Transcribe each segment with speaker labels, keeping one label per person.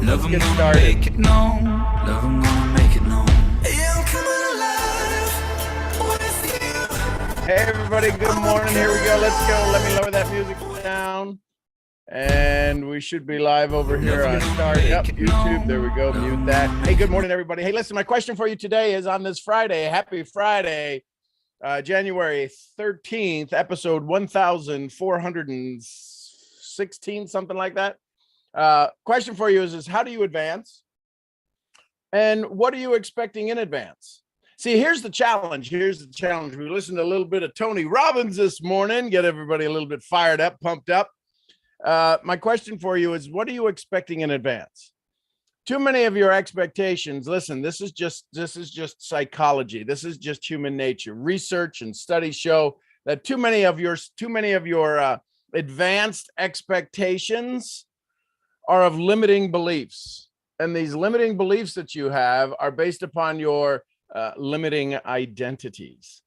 Speaker 1: Love,
Speaker 2: Let's get
Speaker 1: I'm gonna
Speaker 2: started.
Speaker 1: make it known. Love, I'm gonna make it known.
Speaker 3: Yeah, I'm coming alive with you.
Speaker 2: Hey, everybody. Good morning. Here we go. Let's go. Let me lower that music down. And we should be live over here on YouTube. There we go. Mute that. Hey, good morning, everybody. Hey, listen, my question for you today is on this Friday. Happy Friday, January 13th, episode 1416, something like that. Question for you is how do you advance? And what are you expecting in advance? See, here's the challenge. We listened to a little bit of Tony Robbins this morning, get everybody a little bit fired up, pumped up. My question for you is, what are you expecting in advance? Too many of your expectations, listen, this is just psychology. This is just human nature. Research and studies show that too many of your advanced expectations are of limiting beliefs. And these limiting beliefs that you have are based upon your limiting identities.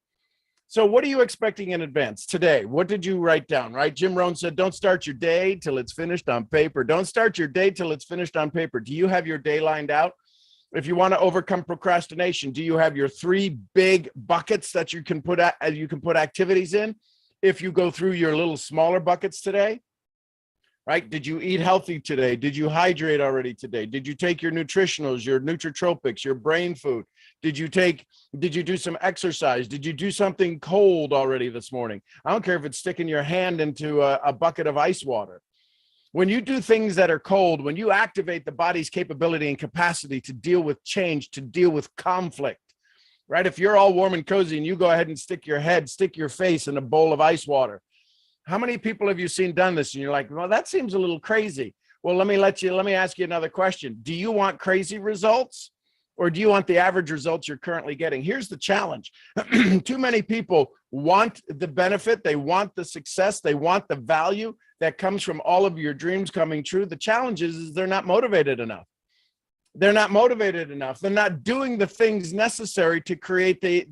Speaker 2: So what are you expecting in advance today? What did you write down, right? Jim Rohn said, don't start your day till it's finished on paper. Don't start your day till it's finished on paper. Do you have your day lined out? If you want to overcome procrastination, do you have your 3 big buckets that you can put activities in? If you go through your little smaller buckets today, right? Did you eat healthy today? Did you hydrate already today? Did you take your nutritionals, your nootropics, your brain food? Did you do some exercise? Did you do something cold already this morning? I don't care if it's sticking your hand into a bucket of ice water. When you do things that are cold, when you activate the body's capability and capacity to deal with change, to deal with conflict, right? If you're all warm and cozy and you go ahead and stick your face in a bowl of ice water, how many people have you seen done this? And you're like, well, that seems a little crazy. Well, let me ask you another question. Do you want crazy results or do you want the average results you're currently getting? Here's the challenge. Too many people want the benefit. They want the success. They want the value that comes from all of your dreams coming true. The challenge is they're not motivated enough. They're not motivated enough. They're not doing the things necessary to create the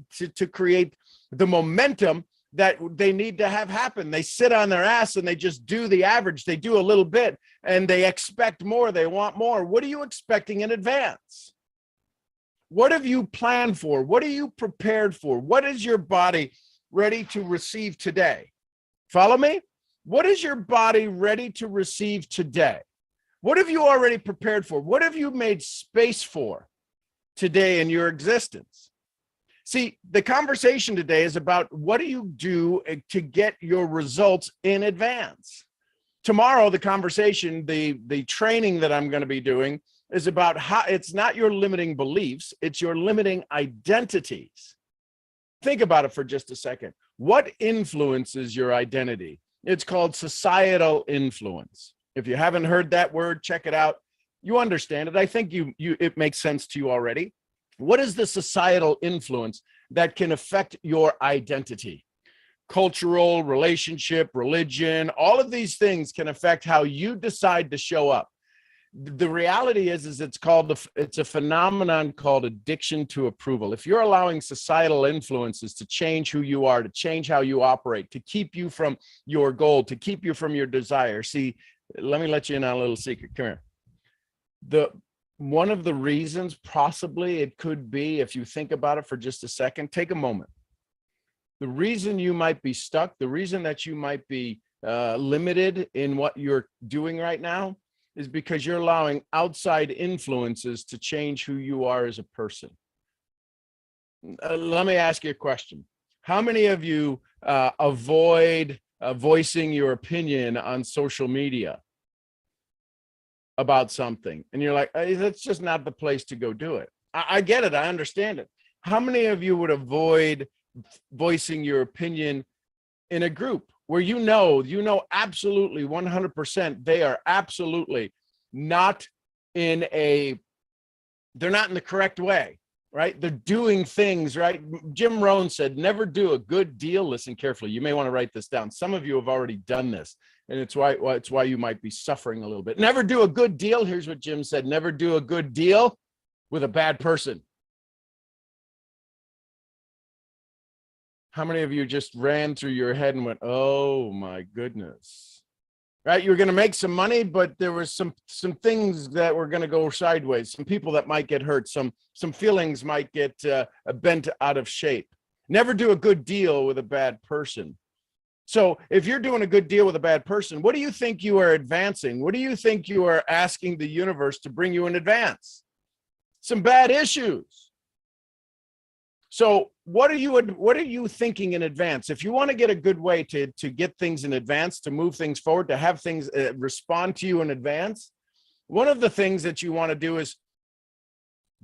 Speaker 2: momentum that they need to have happen. They sit on their ass and they just do the average. They do a little bit and they expect more. They want more. What are you expecting in advance? What have you planned for? What are you prepared for? What is your body ready to receive today? Follow me? What is your body ready to receive today? What have you already prepared for? What have you made space for today in your existence? See, the conversation today is about what do you do to get your results in advance? Tomorrow, the conversation, the training that I'm going to be doing is about how it's not your limiting beliefs, it's your limiting identities. Think about it for just a second. What influences your identity? It's called societal influence. If you haven't heard that word, check it out. You understand it. I think it makes sense to you already. What is the societal influence that can affect your identity? Cultural, relationship, religion, all of these things can affect how you decide to show up. The reality is it's a phenomenon called addiction to approval. If you're allowing societal influences to change who you are, to change how you operate, to keep you from your goal, to keep you from your desire. See, let me let you in on a little secret. Come here. One of the reasons possibly it could be, if you think about it for just a second, take a moment. The reason you might be stuck, the reason that you might be limited in what you're doing right now is because you're allowing outside influences to change who you are as a person. Let me ask you a question. How many of you avoid voicing your opinion on social media about something? And you're like, hey, that's just not the place to go do it. I get it. I understand it. How many of you would avoid voicing your opinion in a group where you know absolutely 100% they are absolutely not they're not in the correct way, right? They're doing things, right? Jim Rohn said, never do a good deal. Listen carefully. You may want to write this down. Some of you have already done this, and it's why you might be suffering a little bit. Never do a good deal. Here's what Jim said. Never do a good deal with a bad person. How many of you just ran through your head and went, oh my goodness, right? You're going to make some money, but there was some things that were going to go sideways. Some people that might get hurt. Some feelings might get bent out of shape. Never do a good deal with a bad person. So if you're doing a good deal with a bad person, what do you think you are advancing? What do you think you are asking the universe to bring you in advance? Some bad issues. So what are you thinking in advance? If you want to get a good way to get things in advance, to move things forward, to have things respond to you in advance, one of the things that you want to do is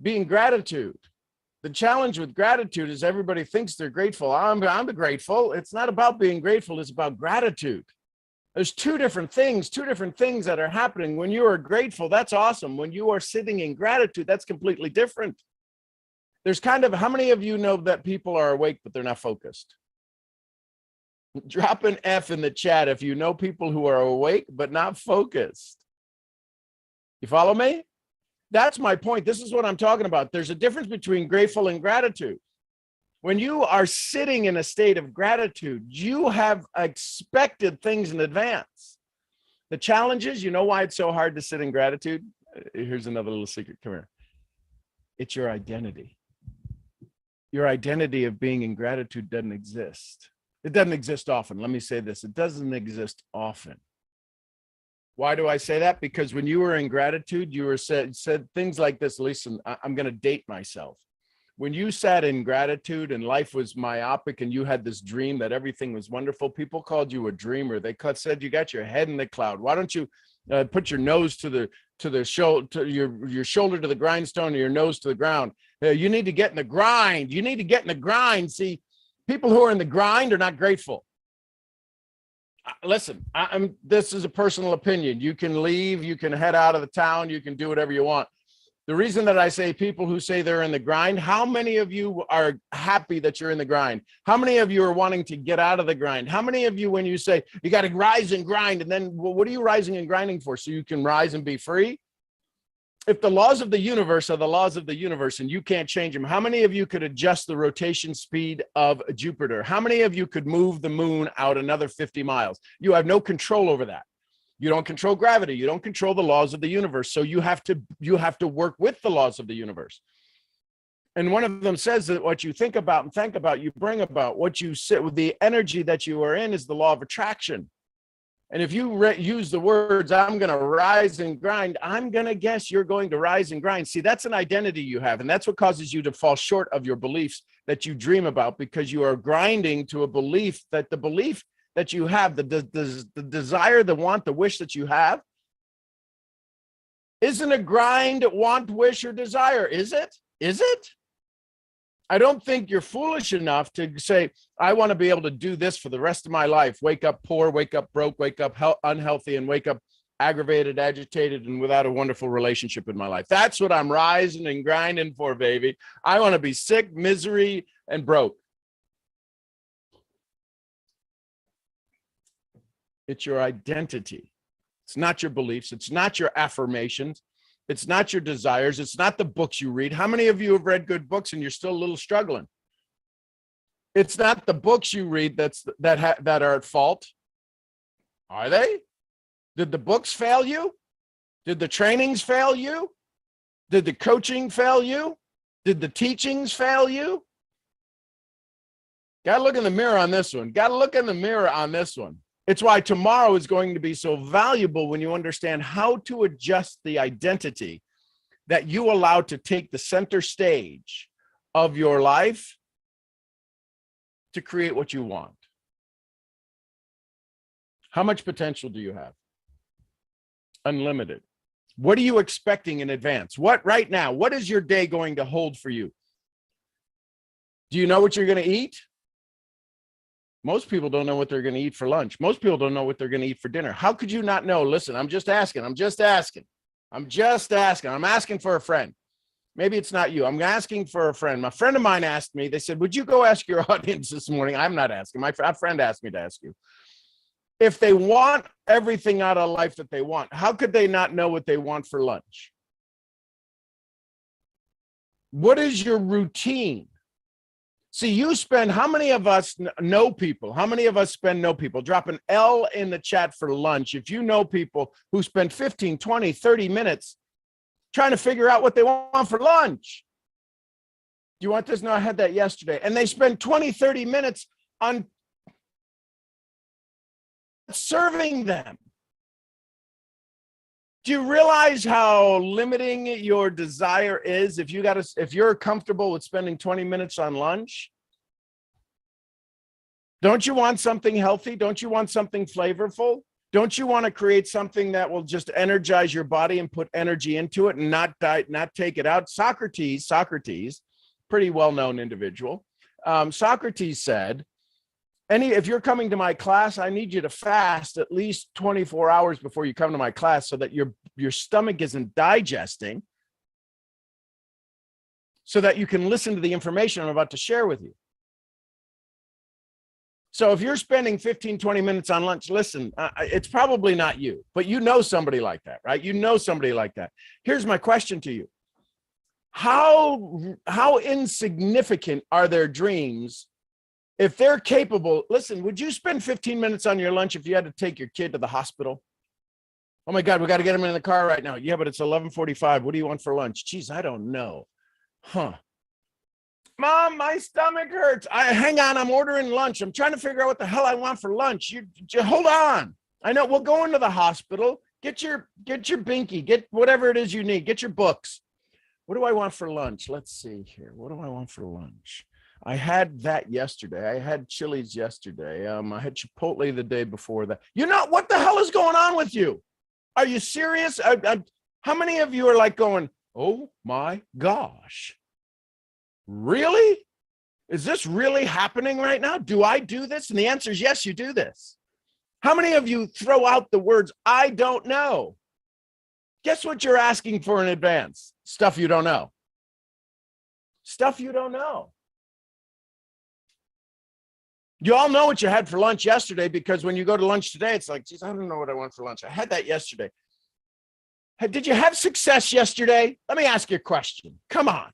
Speaker 2: be in gratitude. The challenge with gratitude is everybody thinks they're grateful. I'm grateful. It's not about being grateful. It's about gratitude. There's two different things that are happening. When you are grateful, that's awesome. When you are sitting in gratitude, that's completely different. There's how many of you know that people are awake, but they're not focused? Drop an F in the chat if you know people who are awake, but not focused. You follow me? That's my point. This is what I'm talking about. There's a difference between grateful and gratitude. When you are sitting in a state of gratitude, you have expected things in advance. The challenge is, you know why it's so hard to sit in gratitude? Here's another little secret. Come here. It's your identity. Your identity of being in gratitude doesn't exist. It doesn't exist often. Let me say this. It doesn't exist often. Why do I say that? Because when you were in gratitude, you were said things like this. Listen, I'm going to date myself. When you sat in gratitude and life was myopic and you had this dream that everything was wonderful, people called you a dreamer. They said you got your head in the cloud. Why don't you put your nose to the shoulder, to your shoulder to the grindstone, and your nose to the ground? You need to get in the grind. You need to get in the grind. See, people who are in the grind are not grateful. Listen, this is a personal opinion. You can leave, you can head out of the town, you can do whatever you want. The reason that I say people who say they're in the grind, how many of you are happy that you're in the grind? How many of you are wanting to get out of the grind? How many of you, when you say you got to rise and grind, and then what are you rising and grinding for? So you can rise and be free? If the laws of the universe are the laws of the universe and you can't change them, how many of you could adjust the rotation speed of Jupiter? How many of you could move the moon out another 50 miles? You have no control over that. You don't control gravity. You don't control the laws of the universe. So you have to work with the laws of the universe. And one of them says that what you think about and think about, you bring about. What you sit with, the energy that you are in, is the law of attraction. And if you use the words, I'm going to rise and grind, I'm going to guess you're going to rise and grind. See, that's an identity you have. And that's what causes you to fall short of your beliefs that you dream about, because you are grinding to a belief that the belief that you have, the desire, the want, the wish that you have, isn't a grind, want, wish, or desire. Is it? Is it? I don't think you're foolish enough to say, I want to be able to do this for the rest of my life. Wake up poor, wake up broke, wake up unhealthy, and wake up aggravated, agitated, and without a wonderful relationship in my life. That's what I'm rising and grinding for, baby. I want to be sick, misery, and broke. It's your identity. It's not your beliefs. It's not your affirmations. It's not your desires. It's not the books you read. How many of you have read good books and you're still a little struggling? It's not the books you read that are at fault. Are they? Did the books fail you? Did the trainings fail you? Did the coaching fail you? Did the teachings fail you? Got to look in the mirror on this one. Got to look in the mirror on this one. It's why tomorrow is going to be so valuable when you understand how to adjust the identity that you allow to take the center stage of your life to create what you want. How much potential do you have? Unlimited. What are you expecting in advance? What right now? What is your day going to hold for you? Do you know what you're going to eat? Most people don't know what they're going to eat for lunch. Most people don't know what they're going to eat for dinner. How could you not know? Listen, I'm just asking. I'm asking for a friend. Maybe it's not you. I'm asking for a friend. My friend of mine asked me, they said, would you go ask your audience this morning? I'm not asking. My friend asked me to ask you. If they want everything out of life that they want, how could they not know what they want for lunch? What is your routine? See, you spend, how many of us know people? How many of us spend know people? Drop an L in the chat for lunch. If you know people who spend 15, 20, 30 minutes trying to figure out what they want for lunch. Do you want this? No, I had that yesterday. And they spend 20, 30 minutes on serving them. Do you realize how limiting your desire is if you're comfortable with spending 20 minutes on lunch? Don't you want something healthy? Don't you want something flavorful? Don't you want to create something that will just energize your body and put energy into it and not take it out? Socrates, pretty well-known individual. Socrates said, if you're coming to my class, I need you to fast at least 24 hours before you come to my class so that your stomach isn't digesting, so that you can listen to the information I'm about to share with you. So if you're spending 15, 20 minutes on lunch, listen, it's probably not you, but you know somebody like that, right? You know somebody like that. Here's my question to you. How insignificant are their dreams if they're capable? Listen, would you spend 15 minutes on your lunch if you had to take your kid to the hospital? Oh my God, we got to get him in the car right now. Yeah, but it's 11:45. What do you want for lunch? Geez, I don't know. Mom, my stomach hurts. Hang on, I'm ordering lunch. I'm trying to figure out what the hell I want for lunch. You hold on. I know, we'll go into the hospital. Get your binky, get whatever it is you need. Get your books. What do I want for lunch? Let's see here. What do I want for lunch? I had that yesterday. I had Chili's yesterday. I had Chipotle the day before that. You know, what the hell is going on with you? Are you serious? How many of you are like going, oh my gosh, really? Is this really happening right now? Do I do this? And the answer is yes, you do this. How many of you throw out the words, I don't know? Guess what you're asking for in advance? Stuff you don't know. Stuff you don't know. You all know what you had for lunch yesterday, because when you go to lunch today, it's like, geez, I don't know what I want for lunch. I had that yesterday. Did you have success yesterday? Let me ask you a question. Come on.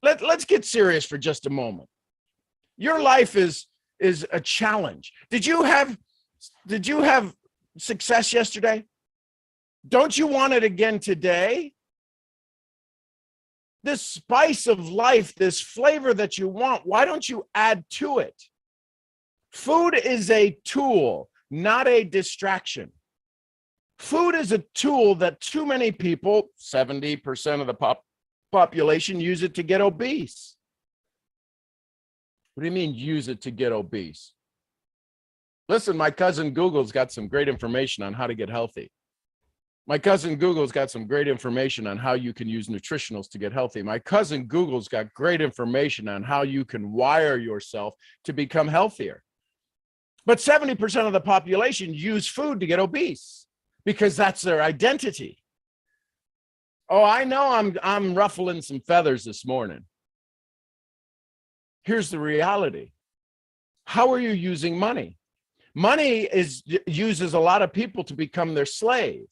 Speaker 2: Let's get serious for just a moment. Your life is a challenge. Did you have success yesterday? Don't you want it again today? This spice of life, this flavor that you want, why don't you add to it? Food is a tool, not a distraction. Food is a tool that too many people, 70% of the population, use it to get obese. What do you mean use it to get obese? Listen, my cousin Google's got some great information on how to get healthy. My cousin Google's got some great information on how you can use nutritionals to get healthy. My cousin Google's got great information on how you can wire yourself to become healthier. But 70% of the population use food to get obese because that's their identity. Oh, I know I'm ruffling some feathers this morning. Here's the reality. How are you using money? Money uses a lot of people to become their slave.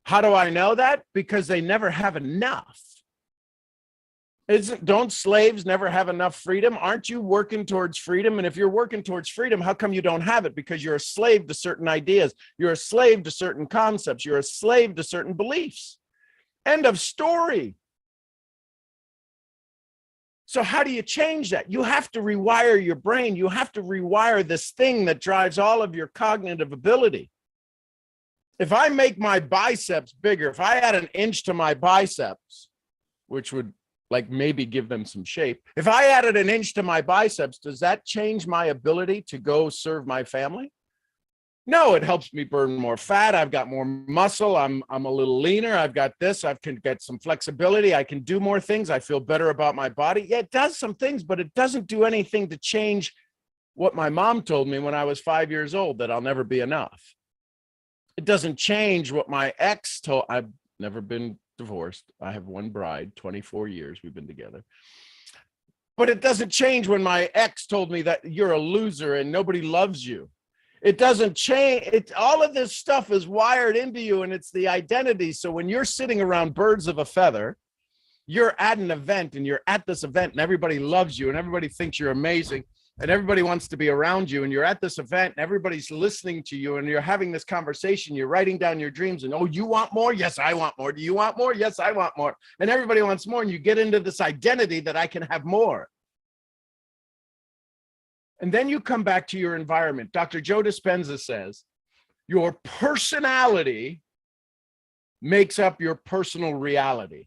Speaker 2: How do I know that? Because they never have enough. Don't slaves never have enough freedom? Aren't you working towards freedom? And if you're working towards freedom, how come you don't have it? Because you're a slave to certain ideas. You're a slave to certain concepts. You're a slave to certain beliefs. End of story. So how do you change that? You have to rewire your brain. You have to rewire this thing that drives all of your cognitive ability. If I make my biceps bigger, if I add an inch to my biceps, which would like maybe give them some shape. If I added an inch to my biceps, does that change my ability to go serve my family? No, it helps me burn more fat. I've got more muscle. I'm a little leaner. I've got this. I can get some flexibility. I can do more things. I feel better about my body. Yeah, it does some things, but it doesn't do anything to change what my mom told me when I was 5 years old, that I'll never be enough. It doesn't change what my ex told. I've never been divorced. I have one bride, 24 years we've been together. But it doesn't change when my ex told me that you're a loser and nobody loves you. It doesn't change. All of this stuff is wired into you, and it's the identity. So when you're sitting around birds of a feather, You're at an event and you're at this event and everybody loves you and everybody thinks you're amazing and everybody wants to be around you, and you're at this event and everybody's listening to you and you're having this conversation, you're writing down your dreams and, oh, you want more? Yes, I want more. Do you want more? Yes, I want more. And everybody wants more. And you get into this identity that I can have more. And then you come back to your environment. Dr. Joe Dispenza says, your personality makes up your personal reality.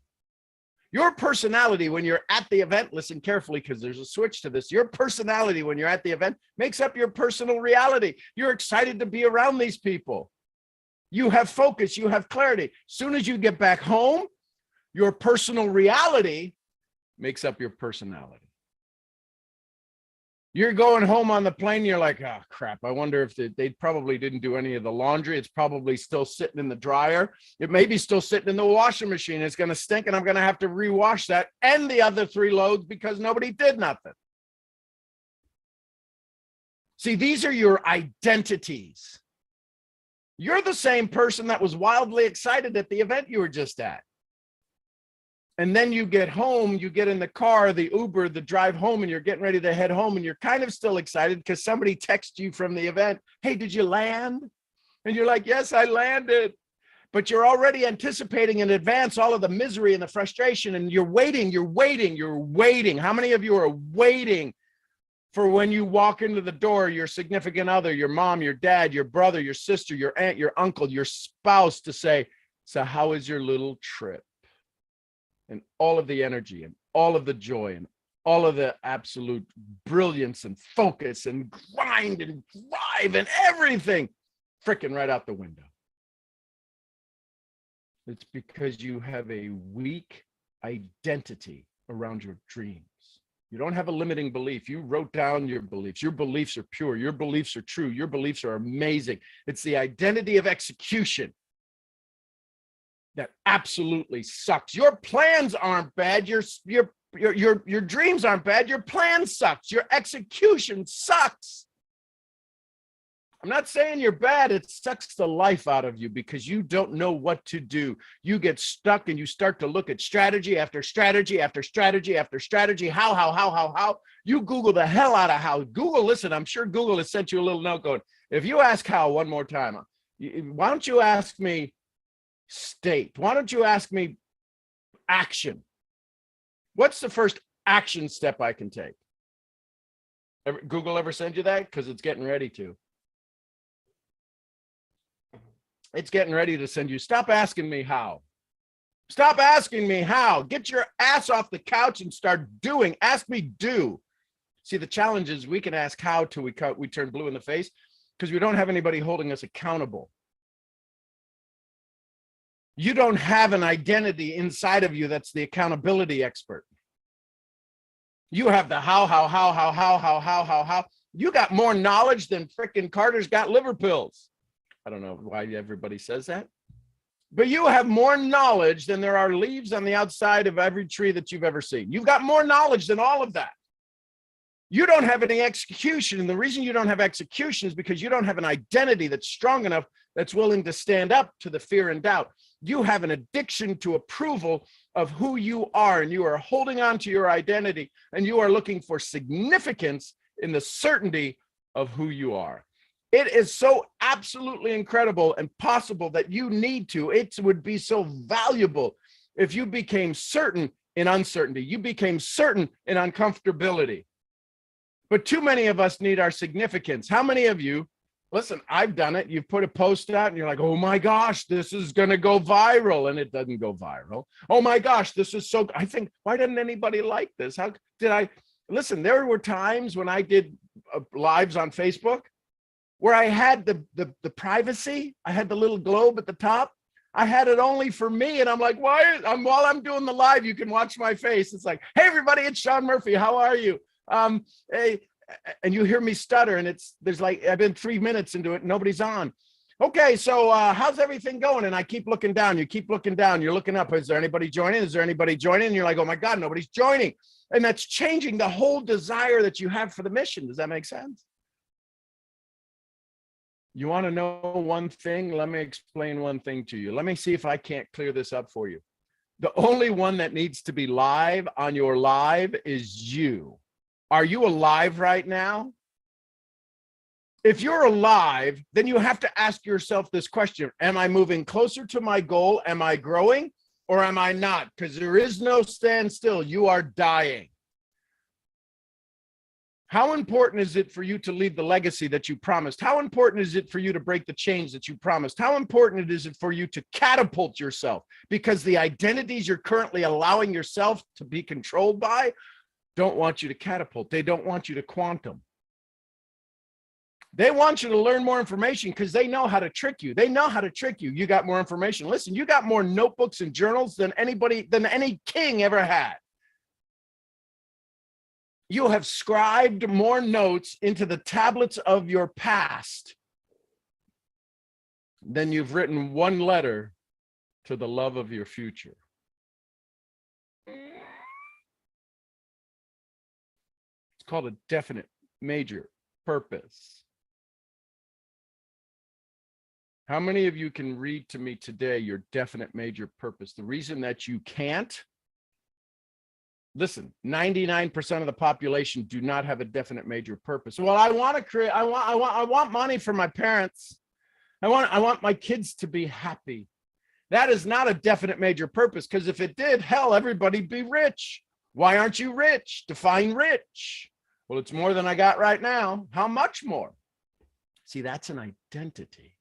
Speaker 2: Your personality when you're at the event, listen carefully because there's a switch to this. Your personality when you're at the event makes up your personal reality. You're excited to be around these people. You have focus, you have clarity. As soon as you get back home, your personal reality makes up your personality. You're going home on the plane, you're like, oh, crap. I wonder if they probably didn't do any of the laundry. It's probably still sitting in the dryer. It may be still sitting in the washing machine. It's going to stink, and I'm going to have to rewash that and the other 3 loads because nobody did nothing. See, these are your identities. You're the same person that was wildly excited at the event you were just at. And then you get home, you get in the car, the Uber, the drive home, and you're getting ready to head home, and you're kind of still excited because somebody texts you from the event, hey, did you land? And you're like, yes, I landed. But you're already anticipating in advance all of the misery and the frustration, and you're waiting. How many of you are waiting for when you walk into the door, your significant other, your mom, your dad, your brother, your sister, your aunt, your uncle, your spouse to say, so how is your little trip? And all of the energy and all of the joy and all of the absolute brilliance and focus and grind and drive and everything freaking right out the window. It's because you have a weak identity around your dreams. You don't have a limiting belief. You wrote down your beliefs. Your beliefs are pure. Your beliefs are true. Your beliefs are amazing. It's the identity of execution that absolutely sucks. Your plans aren't bad. Your dreams aren't bad. Your plan sucks. Your execution sucks. I'm not saying you're bad. It sucks the life out of you because you don't know what to do. You get stuck and you start to look at strategy after strategy after strategy after strategy. How? You Google the hell out of how. Google, listen, I'm sure Google has sent you a little note going, if you ask how one more time, why don't you ask me state? Why don't you ask me action? What's the first action step I can take? Google ever send you that? Because it's getting ready to. It's getting ready to send you. Stop asking me how. Stop asking me how. Get your ass off the couch and start doing. Ask me do. See, the challenge is we can ask how till we turn blue in the face because we don't have anybody holding us accountable. You don't have an identity inside of you that's the accountability expert. You have the how. You got more knowledge than frickin' Carter's got liver pills. I don't know why everybody says that. But you have more knowledge than there are leaves on the outside of every tree that you've ever seen. You've got more knowledge than all of that. You don't have any execution. And the reason you don't have execution is because you don't have an identity that's strong enough that's willing to stand up to the fear and doubt. You have an addiction to approval of who you are, and you are holding on to your identity, and you are looking for significance in the certainty of who you are. It is so absolutely incredible and possible that you need to. It would be so valuable if you became certain in uncertainty. You became certain in uncomfortability. But too many of us need our significance. How many of you, listen, I've done it. You've put a post out and you're like, oh my gosh, this is going to go viral. And it doesn't go viral. Oh my gosh, this is so, I think, why didn't anybody like this? How did I, listen, there were times when I did lives on Facebook where I had the privacy. I had the little globe at the top. I had it only for me. And I'm like, while I'm doing the live, you can watch my face. It's like, hey, everybody, it's Sean Murphy. How are you? Hey, and you hear me stutter, and there's like, I've been 3 minutes into it, and nobody's on. Okay, so how's everything going? And I keep looking down. You keep looking down. You're looking up. Is there anybody joining? Is there anybody joining? And you're like, oh my God, nobody's joining. And that's changing the whole desire that you have for the mission. Does that make sense? You want to know one thing? Let me explain one thing to you. Let me see if I can't clear this up for you. The only one that needs to be live on your live is you. Are you alive right now? If you're alive, then you have to ask yourself this question. Am I moving closer to my goal? Am I growing or am I not? Because there is no standstill. You are dying. How important is it for you to leave the legacy that you promised? How important is it for you to break the chains that you promised? How important is it for you to catapult yourself? Because the identities you're currently allowing yourself to be controlled by don't want you to catapult. They don't want you to quantum. They want you to learn more information because they know how to trick you. They know how to trick you. You got more information. Listen, you got more notebooks and journals than any king ever had. You have scribed more notes into the tablets of your past than you've written one letter to the love of your future. It's called a definite major purpose. How many of you can read to me today your definite major purpose? The reason that you can't, listen, 99% of the population do not have a definite major purpose. Well, I want to create, I want money for my parents. I want my kids to be happy. That is not a definite major purpose, because if it did, hell, everybody'd be rich. Why aren't you rich? Define rich. Well, it's more than I got right now. How much more? See, that's an identity.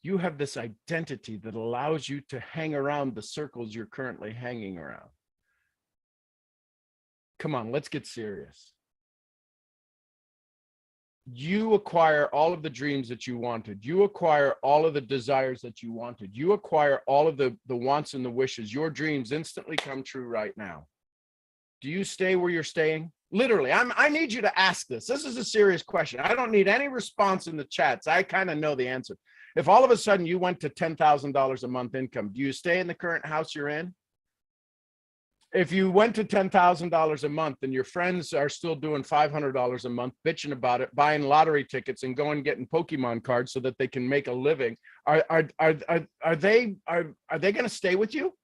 Speaker 2: You have this identity that allows you to hang around the circles you're currently hanging around. Come on, let's get serious. You acquire all of the dreams that you wanted. You acquire all of the desires that you wanted. You acquire all of the wants and the wishes. Your dreams instantly come true right now. Do you stay where you're staying? Literally, I need you to ask this. This is a serious question. I don't need any response in the chats. I kind of know the answer. If all of a sudden you went to $10,000 a month income, do you stay in the current house you're in? If you went to $10,000 a month and your friends are still doing $500 a month, bitching about it, buying lottery tickets and going getting Pokemon cards so that they can make a living, are they going to stay with you?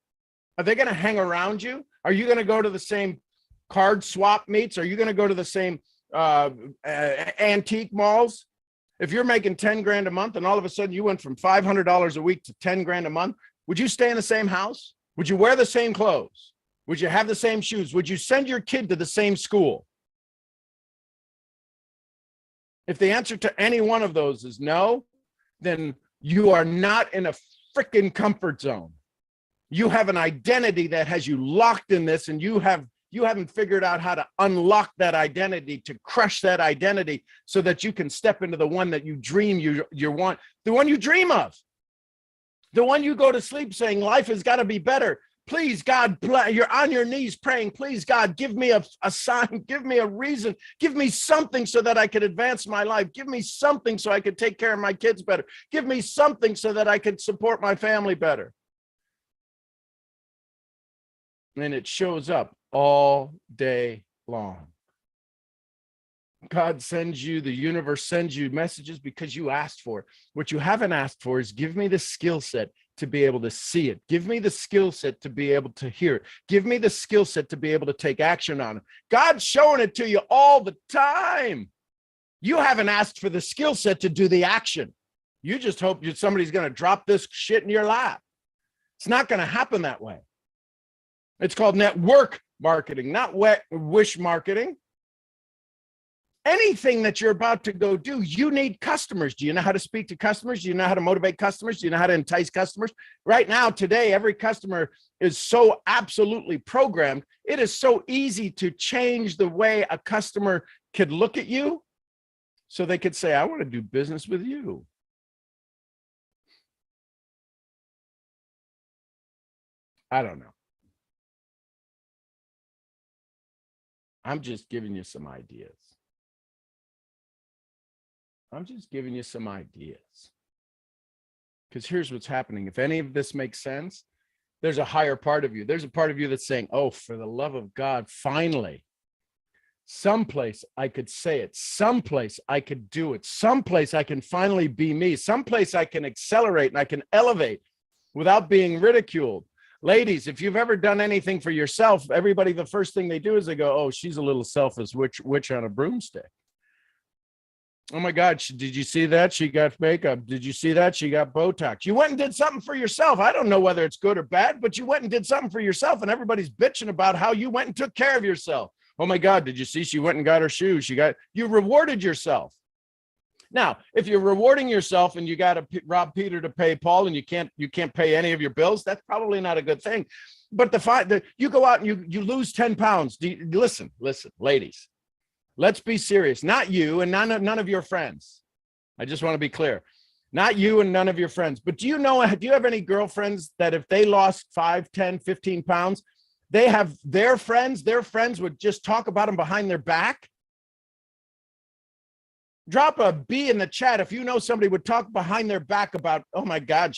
Speaker 2: Are they going to hang around you? Are you going to go to the same card swap meets? Are you going to go to the same antique malls? If you're making 10 grand a month and all of a sudden you went from $500 a week to 10 grand a month, would you stay in the same house? Would you wear the same clothes? Would you have the same shoes? Would you send your kid to the same school? If the answer to any one of those is no, then you are not in a freaking comfort zone. You have an identity that has you locked in this, and you haven't figured out how to unlock that identity, to crush that identity so that you can step into the one that you dream you want, the one you dream of, the one you go to sleep saying life has got to be better. Please, God, you're on your knees praying, please, God, give me a sign, give me a reason, give me something so that I can advance my life. Give me something so I could take care of my kids better. Give me something so that I could support my family better. And it shows up all day long. God sends you, the universe sends you messages because you asked for it. What you haven't asked for is give me the skill set to be able to see it. Give me the skill set to be able to hear it. Give me the skill set to be able to take action on it. God's showing it to you all the time. You haven't asked for the skill set to do the action. You just hope somebody's going to drop this shit in your lap. It's not going to happen that way. It's called network marketing, not wish marketing. Anything that you're about to go do, you need customers. Do you know how to speak to customers? Do you know how to motivate customers? Do you know how to entice customers? Right now, today, every customer is so absolutely programmed. It is so easy to change the way a customer could look at you so they could say, I want to do business with you. I don't know. I'm just giving you some ideas. I'm just giving you some ideas. Because here's what's happening. If any of this makes sense, there's a higher part of you. There's a part of you that's saying, oh, for the love of God, finally, someplace I could say it, someplace I could do it, someplace I can finally be me, someplace I can accelerate and I can elevate without being ridiculed. Ladies, if you've ever done anything for yourself, everybody, the first thing they do is they go, oh, she's a little selfish witch on a broomstick. Oh my God, did you see that? She got makeup. Did you see that? She got Botox. You went and did something for yourself. I don't know whether it's good or bad, but you went and did something for yourself, and everybody's bitching about how you went and took care of yourself. Oh my God, did you see she went and got her shoes? You rewarded yourself. Now, if you're rewarding yourself and you got to rob Peter to pay Paul, and you can't pay any of your bills, that's probably not a good thing. But the fact that you go out and you lose 10 pounds, listen, ladies, let's be serious. Not you and none of your friends. I just want to be clear. Not you and none of your friends. But do you have any girlfriends that if they lost 5, 10, 15 pounds, they have their friends would just talk about them behind their back? Drop a B in the chat if you know somebody would talk behind their back about, oh my God,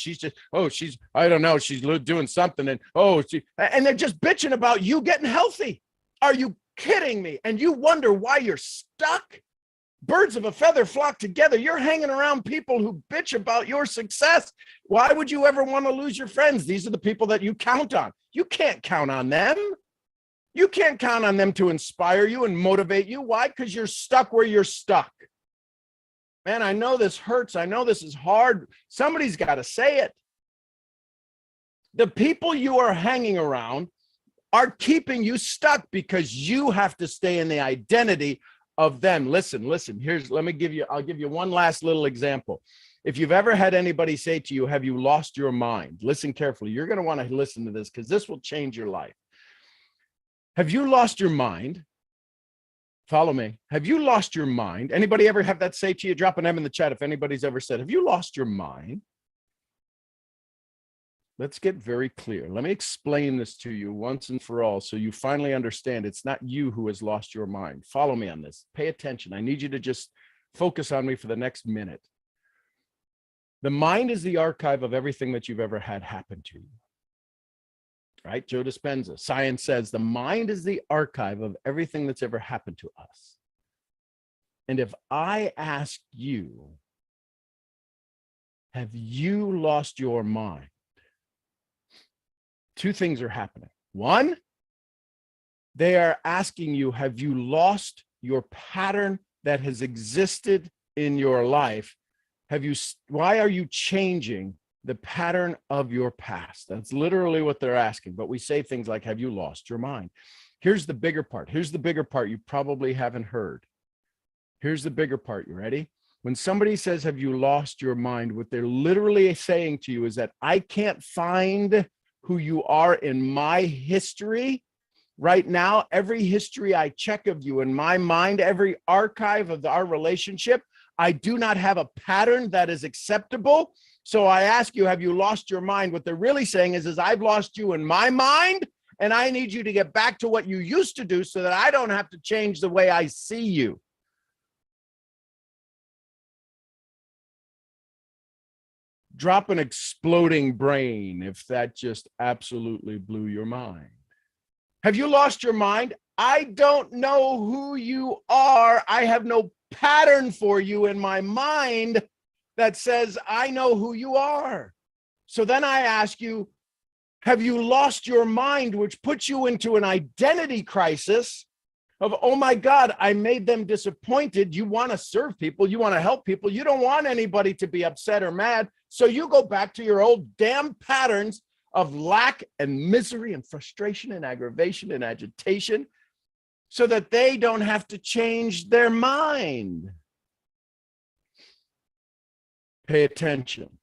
Speaker 2: I don't know, she's doing something, and and they're just bitching about you getting healthy. Are you kidding me? And you wonder why you're stuck? Birds of a feather flock together. You're hanging around people who bitch about your success. Why would you ever want to lose your friends? These are the people that you count on. You can't count on them. You can't count on them to inspire you and motivate you. Why? Because you're stuck where you're stuck. Man, I know this hurts. I know this is hard. Somebody's got to say it. The people you are hanging around are keeping you stuck because you have to stay in the identity of them. Listen, I'll give you one last little example. If you've ever had anybody say to you, have you lost your mind? Listen carefully. You're going to want to listen to this because this will change your life. Have you lost your mind? Follow me. Have you lost your mind? Anybody ever have that say to you? Drop an M in the chat if anybody's ever said, have you lost your mind? Let's get very clear. Let me explain this to you once and for all so you finally understand it's not you who has lost your mind. Follow me on this. Pay attention. I need you to just focus on me for the next minute. The mind is the archive of everything that you've ever had happen to you. Right? Joe Dispenza. Science says the mind is the archive of everything that's ever happened to us. And if I ask you, have you lost your mind? Two things are happening. One, they are asking you, have you lost your pattern that has existed in your life? Why are you changing the pattern of your past? That's literally what they're asking. But we say things like, have you lost your mind? Here's the bigger part. Here's the bigger part you probably haven't heard. Here's the bigger part. You ready? When somebody says, have you lost your mind? What they're literally saying to you is that I can't find who you are in my history right now. Every history I check of you in my mind, every archive of our relationship, I do not have a pattern that is acceptable. So I ask you, have you lost your mind? What they're really saying is I've lost you in my mind, and I need you to get back to what you used to do so that I don't have to change the way I see you. Drop an exploding brain if that just absolutely blew your mind. Have you lost your mind? I don't know who you are. I have no pattern for you in my mind that says, I know who you are. So then I ask you, have you lost your mind, which puts you into an identity crisis of, oh my God, I made them disappointed. You want to serve people. You want to help people. You don't want anybody to be upset or mad. So you go back to your old damn patterns of lack and misery and frustration and aggravation and agitation so that they don't have to change their mind. Pay attention.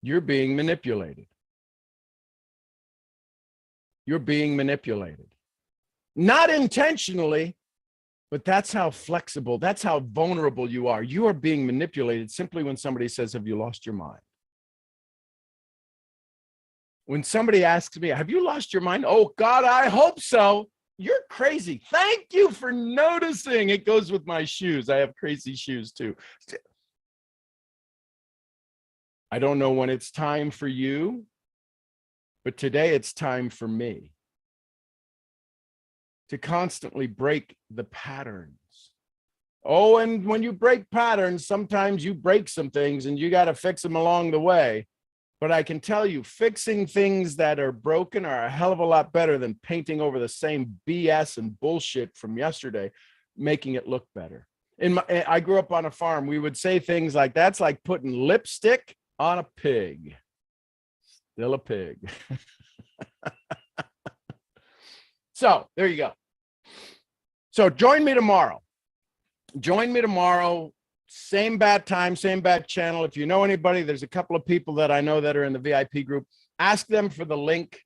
Speaker 2: You're being manipulated. You're being manipulated. Not intentionally, but that's how flexible, that's how vulnerable you are. You are being manipulated simply when somebody says, have you lost your mind? When somebody asks me, have you lost your mind? Oh God, I hope so. You're crazy. Thank you for noticing. It goes with my shoes. I have crazy shoes too. I don't know when it's time for you, but today it's time for me to constantly break the patterns. Oh, and when you break patterns, sometimes you break some things and you got to fix them along the way. But I can tell you, fixing things that are broken are a hell of a lot better than painting over the same BS and bullshit from yesterday, making it look better. I grew up on a farm. We would say things like, that's like putting lipstick on a pig. Still a pig. So there you go. So join me tomorrow. Join me tomorrow. Same bad time, same bad channel. If you know anybody, there's a couple of people that I know that are in the VIP group. Ask them for the link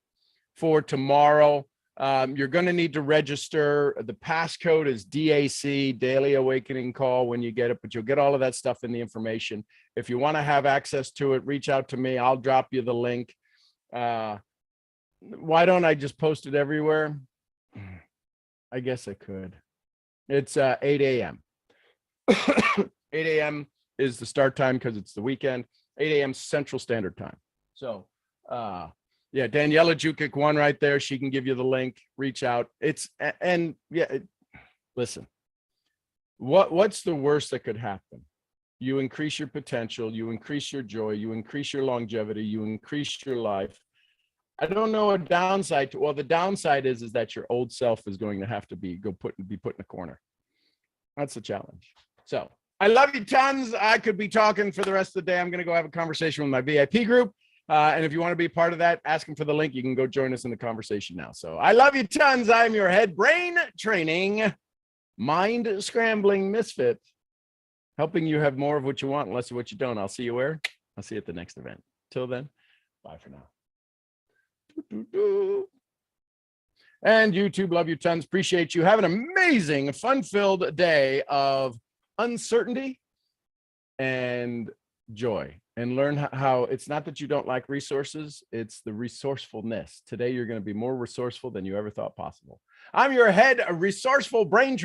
Speaker 2: for tomorrow. You're going to need to register. The passcode is DAC, Daily Awakening Call, when you get it, but you'll get all of that stuff in the information. If you want to have access to it, reach out to me. I'll drop you the link. Why don't I just post it everywhere? I guess I could. It's 8 a.m. 8 a.m. is the start time because it's the weekend. 8 a.m. Central Standard Time. So, yeah, Daniela Jukic won right there. She can give you the link. Reach out. Listen. What's the worst that could happen? You increase your potential. You increase your joy. You increase your longevity. You increase your life. I don't know a downside to. Well, the downside is that your old self is going to have to be put in a corner. That's the challenge. So I love you tons. I could be talking for the rest of the day. I'm going to go have a conversation with my VIP group. And if you want to be part of that, ask them for the link. You can go join us in the conversation now. So I love you tons. I'm your head brain training, mind scrambling misfit, helping you have more of what you want, less of what you don't. I'll see you where? I'll see you at the next event. Till then, bye for now. And YouTube, love you tons. Appreciate you. Have an amazing, fun-filled day of uncertainty and joy. And learn how it's not that you don't like resources, it's the resourcefulness. Today, you're going to be more resourceful than you ever thought possible. I'm your head resourceful brain trainer.